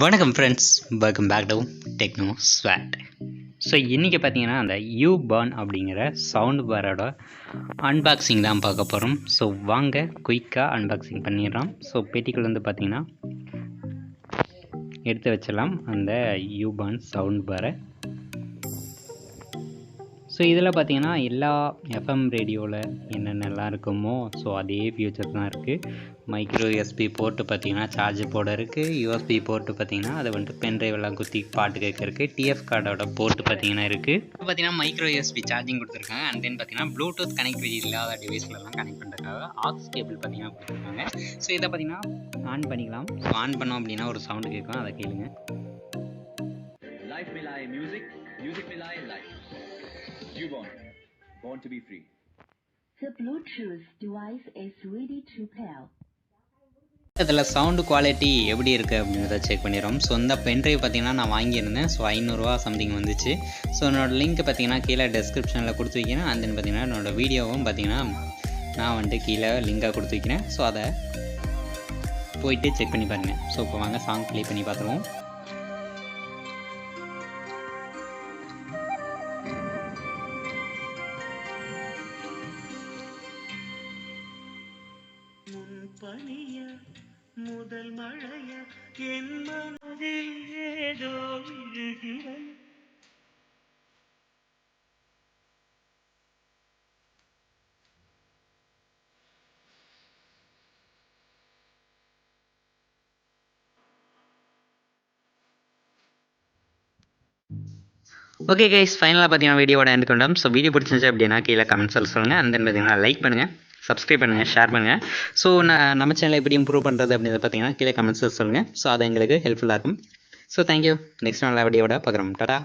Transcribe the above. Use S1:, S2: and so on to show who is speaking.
S1: வணக்கம் friends, welcome back to Techno Swat. So இன்றைக்கி பார்த்தீங்கன்னா அந்த யூ பர்ன் அப்படிங்கிற சவுண்ட் பாரோட அன்பாக்சிங் தான் பார்க்க போகிறோம். ஸோ வாங்க குயிக்காக அன்பாக்சிங் பண்ணிடுறோம். ஸோ பெட்டிக்குள்ள வந்து பார்த்தீங்கன்னா எடுத்து வச்சிடலாம் அந்த யூ பர்ன் சவுண்ட் பாரை. ஸோ இதில் பார்த்தீங்கன்னா எல்லா எஃப்எம் ரேடியோவில் என்னென்னலாம் இருக்குமோ ஸோ அதே ஃபியூச்சர் தான் இருக்குது. மைக்ரோ யூஎஸ்பி போர்ட்டு பார்த்தீங்கன்னா சார்ஜ் போர்டு இருக்குது. யூஎஸ்பி போர்ட்டு பார்த்தீங்கன்னா அதை வந்துட்டு பென்ட்ரைவ் எல்லாம் குத்தி பாட்டு கேட்க இருக்குது. டிஎஃப் கார்டோட போர்ட்டு பார்த்தீங்கன்னா இருக்குது. இப்போ பார்த்தீங்கன்னா மைக்ரோ யூஎஸ்பி சார்ஜிங் கொடுத்துருக்காங்க. அண்ட் தென் பார்த்தீங்கன்னா ப்ளூடூத் கனெக்டிவிட்டி இல்லாத டிவைஸ்லலாம் கனெக்ட் பண்ணுறதுக்காக ஆக்ஸ் கேபிள் பார்த்தீங்கன்னா கொடுத்துருக்காங்க. ஸோ இதை பார்த்தீங்கன்னா ஆன் பண்ணிக்கலாம். ஸோ ஆன் பண்ணோம் அப்படின்னா ஒரு சவுண்டு கேட்கும், அதை கேளுங்க.
S2: Life Milai music, music Milai life. You born to be free.
S3: The Bluetooth device is ready to pair.
S1: இதில் சவுண்டு குவாலிட்டி எப்படி இருக்குது அப்படின்றத செக் பண்ணிடுறோம். ஸோ இந்த பென்ட்ரைவ் பார்த்தீங்கன்னா நான் வாங்கியிருந்தேன். ஸோ 500 சம்திங் வந்துச்சு. ஸோ என்னோடய லிங்க் பார்த்தீங்கன்னா கீழே டெஸ்கிரிப்ஷனில் கொடுத்து வைக்கிறேன். அண்ட் தென் பார்த்தீங்கன்னா என்னோடய வீடியோவும் பார்த்தீங்கன்னா நான் வந்துட்டு கீழே லிங்காக கொடுத்து வைக்கிறேன். ஸோ அதை போயிட்டு செக் பண்ணி பாருங்கள். ஸோ இப்போ வாங்க சாங் ப்ளே பண்ணி பார்த்துருவோம்.
S4: பனிய முதல் மழைய என் மனதில் ஏதோ விழுகிறது.
S1: ஓகே கைஸ், ஃபைனலாக பார்த்தீங்கன்னா வீடியோட எண்ட் கொண்டோம். ஸோ வீடியோ பிடிச்சிருந்துச்சு அப்படின்னா கீழே கமெண்ட்ஸில் சொல்லுங்கள். அண்ட் தென் பார்த்தீங்கன்னா லைக் பண்ணுங்கள், சப்ஸ்கிரைப் பண்ணுங்கள், ஷேர் பண்ணுங்கள். ஸோ நம்ம சேனலை எப்படி இம்ப்ரூவ் பண்ணுறது அப்படின்றத பார்த்தீங்கன்னா கீழே கமெண்ட்ஸில் சொல்லுங்கள். ஸோ அது எங்களுக்கு ஹெல்ப்ஃபுல்லாக இருக்கும். So thank you. நெக்ஸ்ட் நல்ல வீடியோட பார்க்குறோம். டாடா.